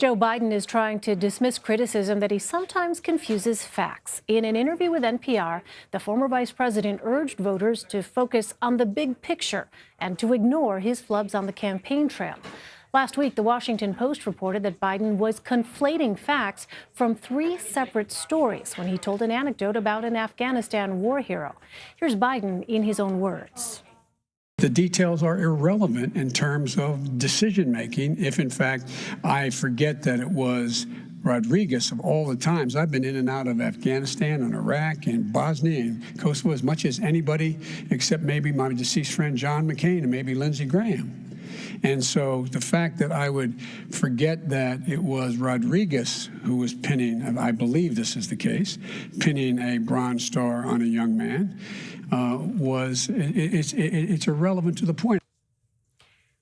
Joe Biden is trying to dismiss criticism that he sometimes confuses facts. In an interview with NPR, the former vice president urged voters to focus on the big picture and to ignore his flubs on the campaign trail. Last week, the Washington Post reported that Biden was conflating facts from three separate stories when he told an anecdote about an Afghanistan war hero. Here's Biden in his own words. The details are irrelevant in terms of decision-making if, in fact, I forget that it was Rodriguez. Of all the times I've been in and out of Afghanistan and Iraq and Bosnia and Kosovo as much as anybody except maybe my deceased friend John McCain and maybe Lindsey Graham. And so the fact that I would forget that it was Rodriguez who was pinning, I believe this is the case, pinning a Bronze Star on a young man, it's irrelevant to the point.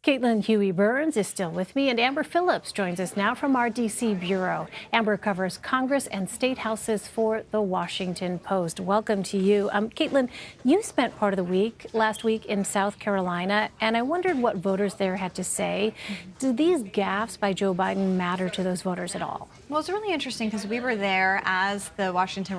Caitlin Huey-Burns is still with me, and Amber Phillips joins us now from our D.C. bureau. Amber covers Congress and state houses for the Washington Post. Welcome to you. Caitlin, you spent part of the week last week in South Carolina, and I wondered what voters there had to say. Do these gaffes by Joe Biden matter to those voters at all? Well, it's really interesting because we were there as the Washington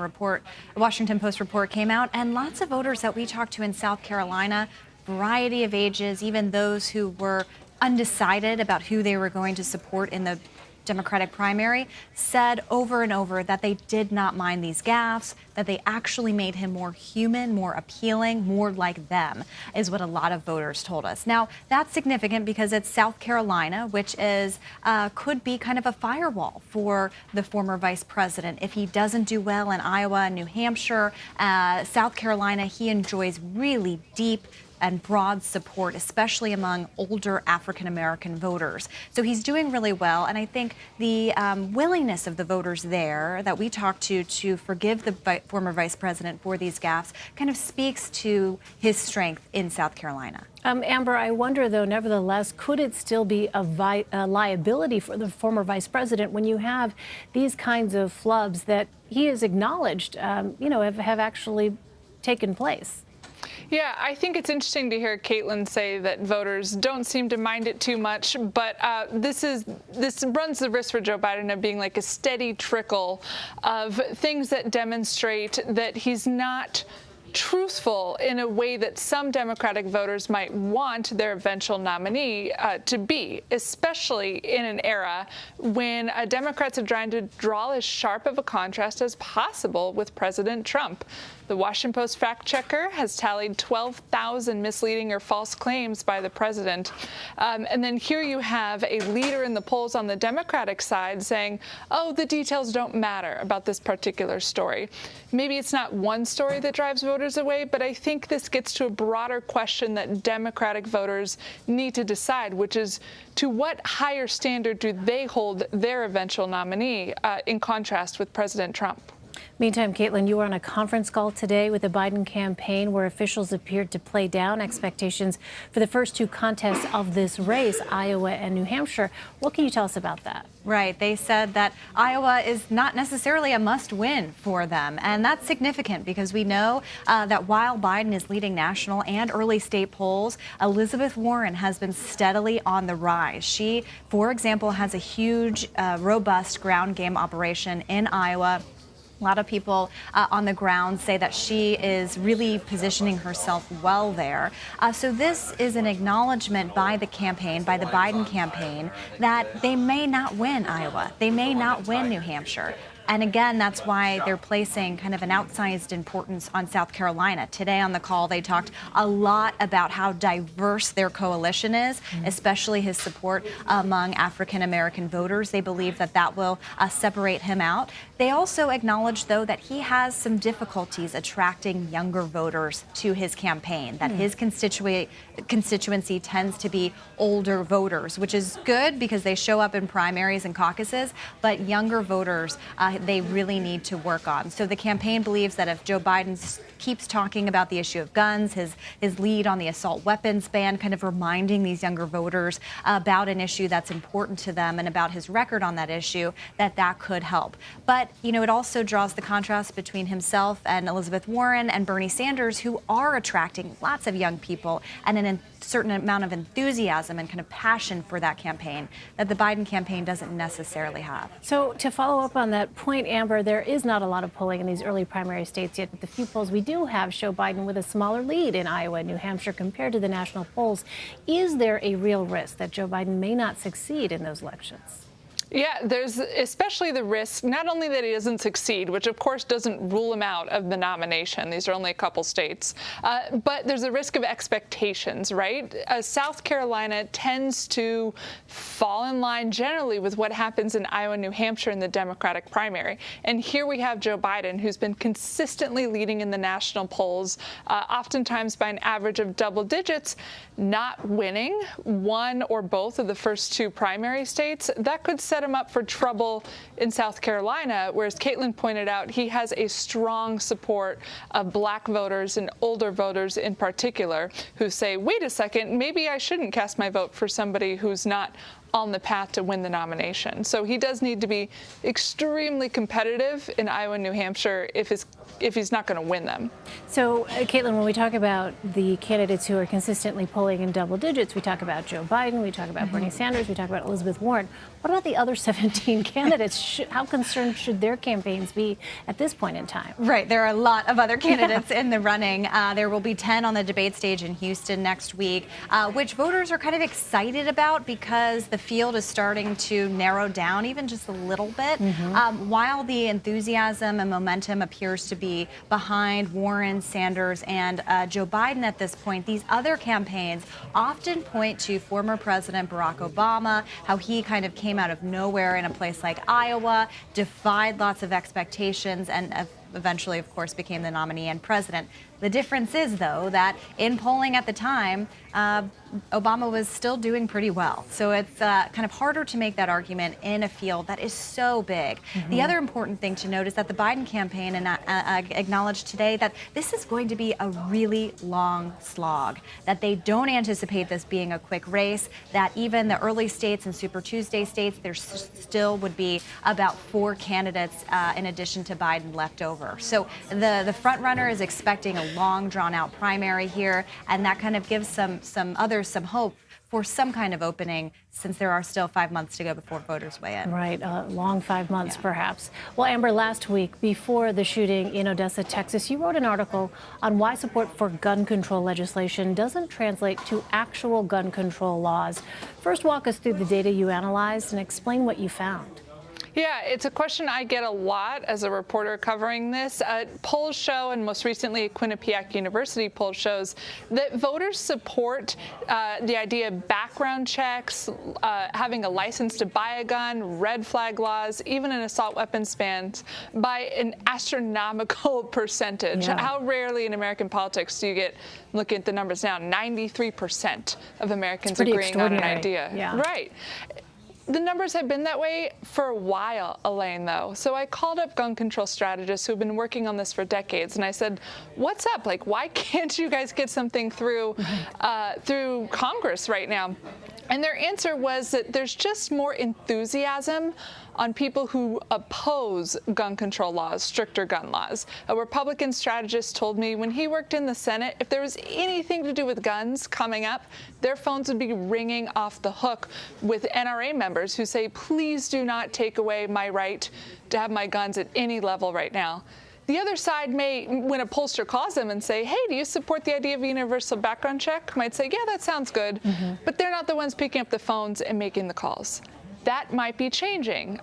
Post report came out, and lots of voters that we talked to in South Carolina, variety of ages, even those who were undecided about who they were going to support in the Democratic primary, said over and over that they did not mind these gaffes, that they actually made him more human, more appealing, more like them, is what a lot of voters told us. Now, that's significant because it's South Carolina, which is could be kind of a firewall for the former vice president. If he doesn't do well in Iowa and New Hampshire, South Carolina, he enjoys really deep and broad support, especially among older African-American voters. So he's doing really well, and I think the willingness of the voters there that we talked to forgive the former vice president for these gaffes kind of speaks to his strength in South Carolina. Amber, I wonder, though, nevertheless, could it still be a liability for the former vice president when you have these kinds of flubs that he has acknowledged, have actually taken place? Yeah, I think it's interesting to hear Caitlin say that voters don't seem to mind it too much, but this runs the risk for Joe Biden of being like a steady trickle of things that demonstrate that he's not truthful in a way that some Democratic voters might want their eventual nominee to be, especially in an era when Democrats are trying to draw as sharp of a contrast as possible with President Trump. The Washington Post fact checker has tallied 12,000 misleading or false claims by the president. And then here you have a leader in the polls on the Democratic side saying, oh, the details don't matter about this particular story. Maybe it's not one story that drives voters away, but I think this gets to a broader question that Democratic voters need to decide, which is to what higher standard do they hold their eventual nominee in contrast with President Trump? Meantime, Caitlin, you were on a conference call today with the Biden campaign where officials appeared to play down expectations for the first two contests of this race, Iowa and New Hampshire. What can you tell us about that? Right. They said that Iowa is not necessarily a must-win for them. And that's significant because we know that while Biden is leading national and early state polls, Elizabeth Warren has been steadily on the rise. She, for example, has a huge, robust ground game operation in Iowa. A lot of people on the ground say that she is really positioning herself well there. So this is an acknowledgement by the campaign, by the Biden campaign, that they may not win Iowa. They may not win New Hampshire. And again, that's why they're placing kind of an outsized importance on South Carolina. Today on the call, they talked a lot about how diverse their coalition is, especially his support among African-American voters. They believe that that will separate him out. They also acknowledge, though, that he has some difficulties attracting younger voters to his campaign, that his constituency tends to be older voters, which is good because they show up in primaries and caucuses, but younger voters, they really need to work on. So the campaign believes that if Joe Biden keeps talking about the issue of guns, his lead on the assault weapons ban, kind of reminding these younger voters about an issue that's important to them and about his record on that issue, that could help. But, it also draws the contrast between himself and Elizabeth Warren and Bernie Sanders, who are attracting lots of young people and an certain amount of enthusiasm and kind of passion for that campaign that the Biden campaign doesn't necessarily have. So to follow up on that point, Amber, there is not a lot of polling in these early primary states yet, but the few polls we do have show Biden with a smaller lead in Iowa and New Hampshire compared to the national polls. Is there a real risk that Joe Biden may not succeed in those elections? Yeah, there's especially the risk, not only that he doesn't succeed, which of course doesn't rule him out of the nomination. These are only a couple states. But there's a risk of expectations, right? South Carolina tends to fall in line generally with what happens in Iowa and New Hampshire in the Democratic primary. And here we have Joe Biden, who's been consistently leading in the national polls, oftentimes by an average of double digits, not winning one or both of the first two primary states. That could set him up for trouble in South Carolina, whereas Caitlin pointed out he has a strong support of black voters and older voters in particular who say, wait a second, maybe I shouldn't cast my vote for somebody who's not on the path to win the nomination. So he does need to be extremely competitive in Iowa and New Hampshire if he's not going to win them. So, Caitlin, when we talk about the candidates who are consistently polling in double digits, we talk about Joe Biden, we talk about Bernie Sanders, we talk about Elizabeth Warren. What about the other 17 candidates? How concerned should their campaigns be at this point in time? Right. There are a lot of other candidates in the running. There will be 10 on the debate stage in Houston next week, which voters are kind of excited about because the field is starting to narrow down even just a little bit. While the enthusiasm and momentum appears to be behind Warren, Sanders, and Joe Biden at this point, these other campaigns often point to former President Barack Obama, how he kind of came out of nowhere in a place like Iowa, defied lots of expectations, and eventually, of course, became the nominee and president. The difference is, though, that in polling at the time, Obama was still doing pretty well. So it's kind of harder to make that argument in a field that is so big. The other important thing to note is that the Biden campaign acknowledged today that this is going to be a really long slog, that they don't anticipate this being a quick race, that even the early states and Super Tuesday states, there still would be about 4 candidates in addition to Biden left over. So the front runner is expecting a long, drawn-out primary here, and that kind of gives some others some hope for some kind of opening, since there are still 5 months to go before voters weigh in. Right, a long 5 months, perhaps. Well, Amber, last week, before the shooting in Odessa, Texas, you wrote an article on why support for gun control legislation doesn't translate to actual gun control laws. First, walk us through the data you analyzed and explain what you found. Yeah, it's a question I get a lot as a reporter covering this. Polls show, and most recently a Quinnipiac University poll shows, that voters support the idea of background checks, having a license to buy a gun, red flag laws, even an assault weapons ban by an astronomical percentage. Yeah. How rarely in American politics do you get, looking at the numbers now, 93% of Americans agreeing on an idea. Yeah. Right. The numbers have been that way for a while, Elaine, though. So I called up gun control strategists who've been working on this for decades, and I said, what's up? Like, why can't you guys get something through through Congress right now? And their answer was that there's just more enthusiasm on people who oppose gun control laws, stricter gun laws. A Republican strategist told me when he worked in the Senate, if there was anything to do with guns coming up, their phones would be ringing off the hook with NRA members who say, please do not take away my right to have my guns at any level right now. The other side may, when a pollster calls them and say, hey, do you support the idea of a universal background check? Might say, yeah, that sounds good. But they're not the ones picking up the phones and making the calls. That might be changing.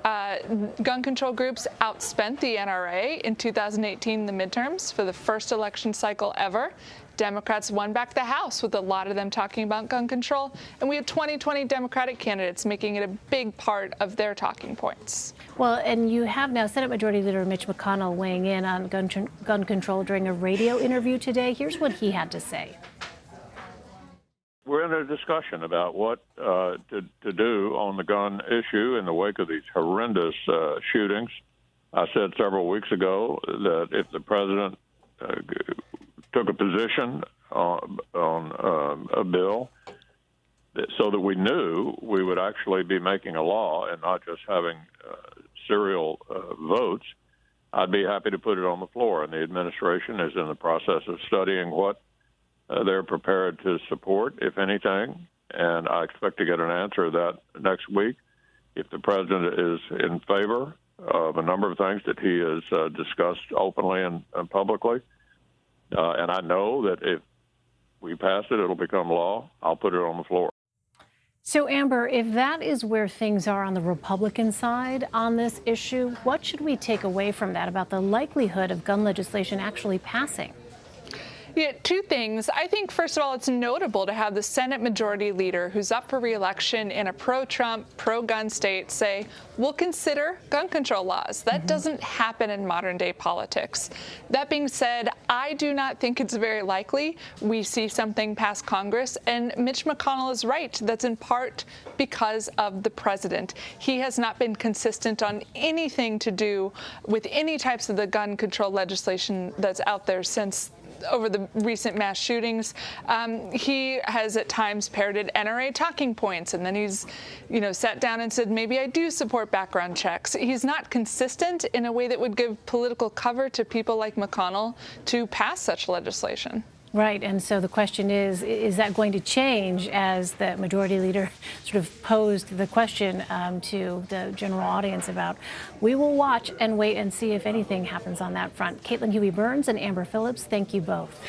Gun control groups outspent the NRA in 2018 in the midterms for the first election cycle ever. Democrats won back the House with a lot of them talking about gun control. And we had 2020 Democratic candidates making it a big part of their talking points. Well, and you have now Senate Majority Leader Mitch McConnell weighing in on gun control during a radio interview today. Here's what he had to say. We're in a discussion about what to do on the gun issue in the wake of these horrendous shootings. I said several weeks ago that if the president took a position on a bill so that we knew we would actually be making a law and not just having serial votes, I'd be happy to put it on the floor. And the administration is in the process of studying what they're prepared to support, if anything. And I expect to get an answer of that next week. If the president is in favor of a number of things that he has discussed openly and publicly, and I know that if we pass it, it'll become law, I'll put it on the floor. So, Amber, if that is where things are on the Republican side on this issue, what should we take away from that about the likelihood of gun legislation actually passing? Yeah, two things. I think, first of all, it's notable to have the Senate Majority Leader, who's up for re-election in a pro-Trump, pro-gun state, say, we'll consider gun control laws. That doesn't happen in modern-day politics. That being said, I do not think it's very likely we see something pass Congress, and Mitch McConnell is right. That's in part because of the president. He has not been consistent on anything to do with any types of the gun control legislation that's out there since over the recent mass shootings. He has at times parroted NRA talking points, and then he's, sat down and said, maybe I do support background checks. He's not consistent in a way that would give political cover to people like McConnell to pass such legislation. Right, and so the question is that going to change as the majority leader sort of posed the question to the general audience about, we will watch and wait and see if anything happens on that front. Caitlin Huey-Burns and Amber Phillips, thank you both.